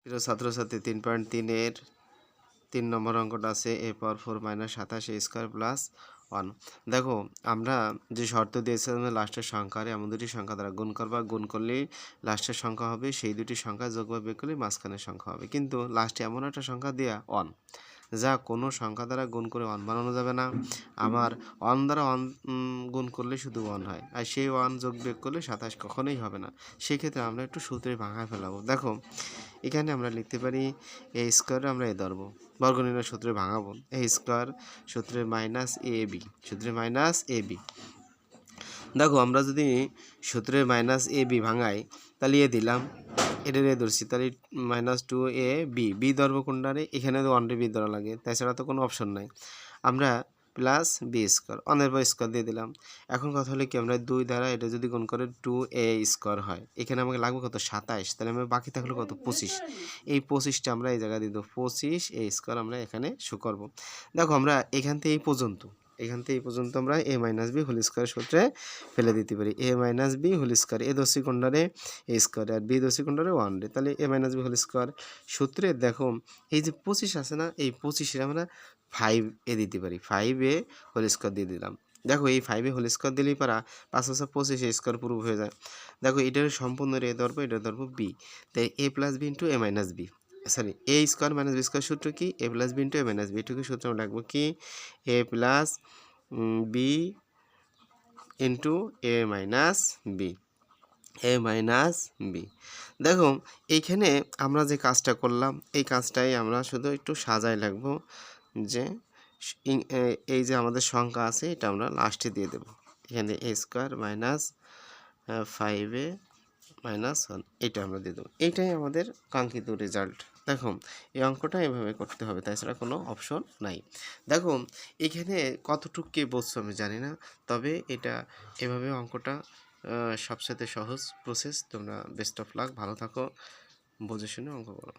প্রিয় ছাত্রছাত্রী 3.3 এর 3 নম্বর অঙ্কটা আছে a power 4 minus 27 a square plus 1। দেখো আমরা যে শর্ত দিয়েছিলাম লাস্টের সংখ্যা এমন দুটি সংখ্যা দ্বারা গুণ করবা, গুণ করলেই লাস্টের সংখ্যা হবে, সেই দুটি সংখ্যা যোগ বা বিয়োগ করলে মাঝখানের সংখ্যা হবে। কিন্তু লাস্টে এমন একটা সংখ্যা দেয়া 1, যা কোনো সংখ্যা দ্বারা গুণ করে 1 বানানো যাবে না। আমার 1 দ্বারা 1 গুণ করলে শুধু 1 হয়, আর সেই 1 যোগ বিয়োগ করলে 27 কখনোই হবে না। সেক্ষেত্রে আমরা একটু সূত্রে ভাঙায় ফেলাবো। দেখো এখানে আমরা লিখতে পারি এ স্কোয়ার, আমরা এ ধরবো, বর্গনির্ণয় সূত্রে ভাঙাবো। এ স্কোয়ার সূত্রে মাইনাস এ বি, সূত্রে মাইনাস এ বি। দেখো আমরা যদি সূত্রে মাইনাস এ বি ভাঙাই, তাহলে এ দিলাম, এটা এ ধরছি, তাহলে মাইনাস 2 এ বি, বি ধরবো কোনটারে, এখানে তো 1 বি ধরা লাগে, তাছাড়া তো কোনো অপশন নাই। আমরা প্লাস বি স্কোয়ার, অনের পর স্কোয়ার দিয়ে দিলাম। এখন কথা হলো কি, আমরা 2 দ্বারা এটা যদি গুণ করে 2a স্কোয়ার হয়, এখানে আমাকে লাগবে কত 27, তাহলে আমার বাকি থাকলো কত 25। এই 25টা আমরা এই জায়গায় দিয়ে দেবো, 25a স্কোয়ার আমরা এখানে শো করবো। দেখো আমরা এখান থেকে এই পর্যন্ত আমরা a minus B whole square সূত্রে ফেলে দিতে পারি। a minus B whole square, A দশি কোনটারে এ স্কোয়ার, আর বি দশি কোনটারে 1 রে, তাহলে a minus B whole square সূত্রে দেখো এই যে 25 আছে না, এই 25 আমরা 5a দিতে পারি, 5a হোল স্কোয়ার দিয়ে দিলাম। দেখো এই 5a হোল স্কোয়ার দিলেই পারা 5 + 25 a স্কোয়ার প্রুফ হয়ে যায়। দেখো এটার সম্পূর্ণ এ ধরবো, এটা ধরবো বি, তাই a plus b into a minus b, sorry a square minus b square সূত্র কি, a plus b into a minus b, এটুকু সূত্র আমরা রাখবো কি a plus b into a minus b, a minus b. দেখো এইখানে আমরা যে কাজটা করলাম, এই কাজটাই আমরা শুধু একটু সাজাই লাগবো, যে এই যে আমাদের সংখ্যা আছে এটা আমরা লাস্টে দিয়ে দেব, এখানে এ স্কোয়ার মাইনাস 5a মাইনাস 1, এটা আমরা দিয়ে দেবো। এইটাই আমাদের কাঙ্ক্ষিত রেজাল্ট। দেখো এই অঙ্কটা এভাবে করতে হবে, তাছাড়া কোনো অপশন নাই। দেখো এখানে কতটুকু কে বলছো আমি জানি না, তবে এটা এভাবে অঙ্কটা সবচেয়ে সহজ প্রসেস। তোমরা বেস্ট অফ লাক, ভালো থাকো, বুঝে শুনে অঙ্ক করো।